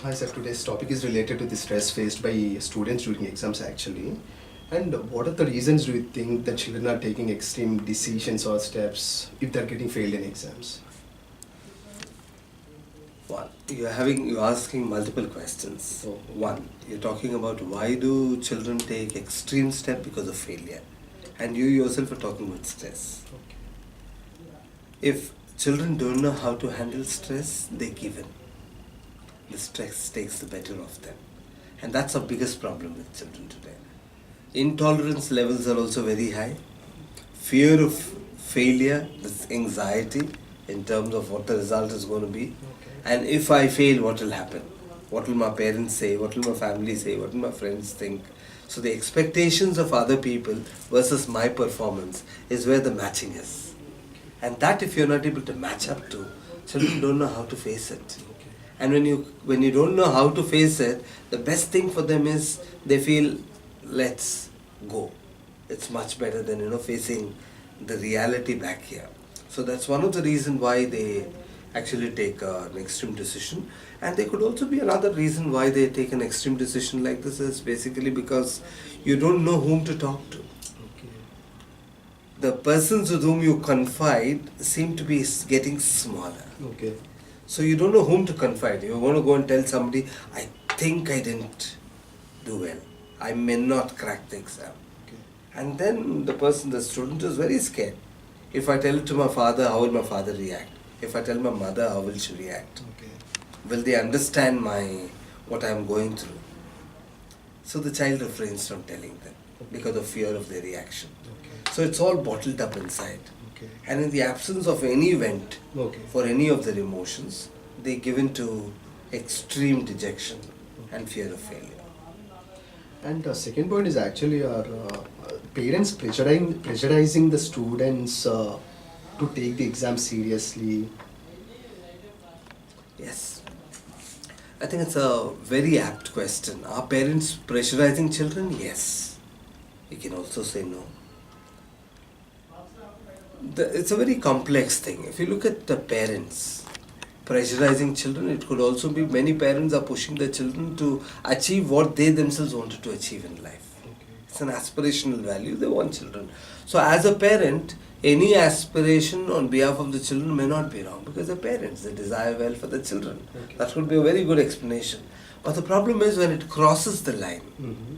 Hi sir, today's topic is related to the stress faced by students during exams actually. And what are the reasons do you think that children are taking extreme decisions or steps if they're getting failed in exams? One, you're asking multiple questions. Oh, okay. One, you're talking about why do children take extreme step because of failure, and you yourself are talking about stress. Okay. If children don't know how to handle stress, they give in. The stress takes the better of them, and that's our biggest problem with children today. Intolerance levels are also very high. Fear of failure, this anxiety in terms of what the result is going to be. Okay. And if I fail, what will happen? What will my parents say? What will my family say? What will my friends think? So the expectations of other people versus my performance is where the matching is. And that if you're not able to match up to, children don't know how to face it. Okay. And when you don't know how to face it, the best thing for them is they feel, let's go. It's much better than facing the reality back here. So that's one of the reasons why they actually take an extreme decision. And there could also be another reason why they take an extreme decision like this is basically because you don't know whom to talk to. Okay. The persons with whom you confide seem to be getting smaller. Okay. So you don't know whom to confide. You want to go and tell somebody, I think I didn't do well. I may not crack the exam. Okay. And then the student is very scared. If I tell it to my father, how will my father react? If I tell my mother, how will she react? Okay. Will they understand what I am going through? So the child refrains from telling them because of fear of their reaction. Okay. So it's all bottled up inside. Okay. And in the absence of any vent Okay. for any of their emotions, they give in to extreme dejection and fear of failure. And second point is actually our parents pressurizing the students to take the exam seriously. Yes. I think it's a very apt question. Are parents pressurizing children? Yes. We can also say no. It's a very complex thing. If you look at the parents pressurizing children, it could also be many parents are pushing their children to achieve what they themselves wanted to achieve in life. Okay. It's an aspirational value. They want children. So as a parent, any aspiration on behalf of the children may not be wrong because they're parents. They desire well for the children. Okay. That would be a very good explanation. But the problem is when it crosses the line, Mm-hmm.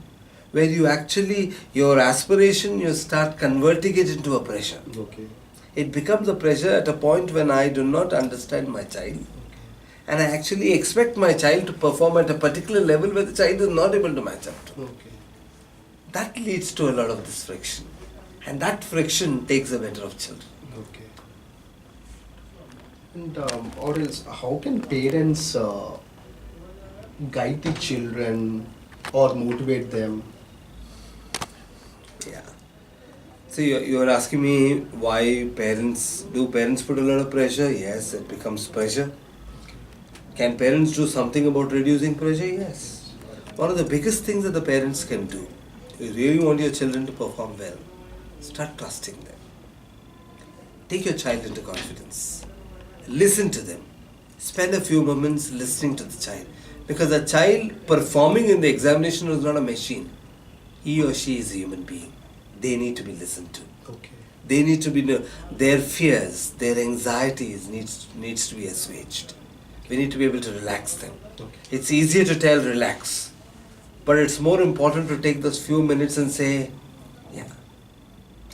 where you actually, your aspiration, you start converting it into a pressure. Okay. It becomes a pressure at a point when I do not understand my child. Okay. And I actually expect my child to perform at a particular level where the child is not able to match up to. Okay. That leads to a lot of this friction. And that friction takes the better of children. Okay. And or else, how can parents guide the children or motivate them? Yeah. So you're asking me why do parents put a lot of pressure? Yes, it becomes pressure. Can parents do something about reducing pressure? Yes. One of the biggest things that the parents can do, you really want your children to perform well, start trusting them. Take your child into confidence. Listen to them. Spend a few moments listening to the child. Because a child performing in the examination is not a machine. He or she is a human being. They need to be listened to. Okay. They need to be, their fears, their anxieties needs to be assuaged. We need to be able to relax them. Okay. It's easier to tell relax, but it's more important to take those few minutes and say, yeah,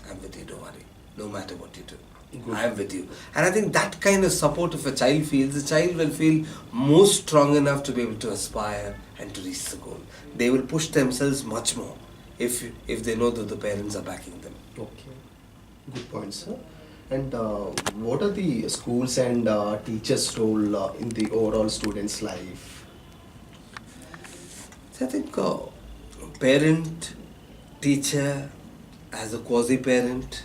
I'm with you, don't worry, no matter what you do. Good. I'm with you. And I think that kind of support if a child feels, the child will feel more strong enough to be able to aspire and to reach the goal. They will push themselves much more if they know that the parents are backing them. Okay. Good point, sir. And what are the schools and teachers' role in the overall student's life? So I think parent, teacher, as a quasi-parent,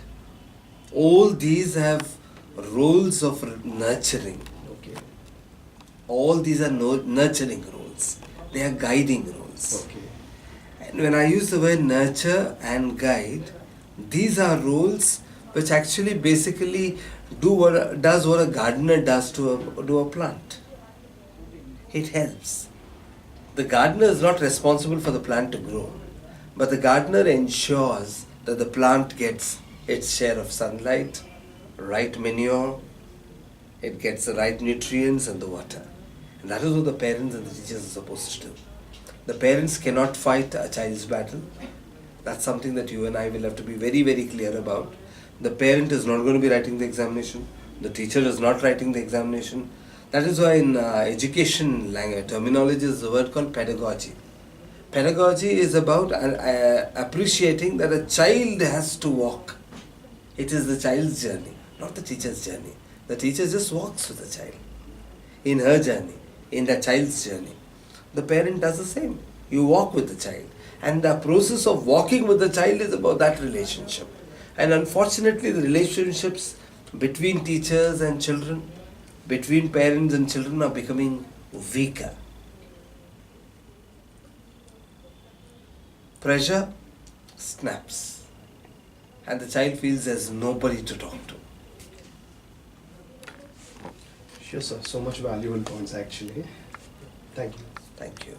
all these have roles of nurturing. Okay. All these are nurturing roles. They are guiding roles. Okay. And when I use the word nurture and guide, these are roles which actually basically does what a gardener does to a plant. It helps. The gardener is not responsible for the plant to grow, but the gardener ensures that the plant gets its share of sunlight, right manure, it gets the right nutrients and the water. And that is what the parents and the teachers are supposed to do. The parents cannot fight a child's battle. That's something that you and I will have to be very, very clear about. The parent is not going to be writing the examination. The teacher is not writing the examination. That is why in education language, terminology is a word called pedagogy. Pedagogy is about appreciating that a child has to walk. It is the child's journey, not the teacher's journey. The teacher just walks with the child in her journey, in the child's journey. The parent does the same. You walk with the child. And the process of walking with the child is about that relationship. And unfortunately, the relationships between teachers and children, between parents and children are becoming weaker. Pressure snaps. And the child feels there's nobody to talk to. Sure, sir. So much valuable points actually. Thank you. Thank you.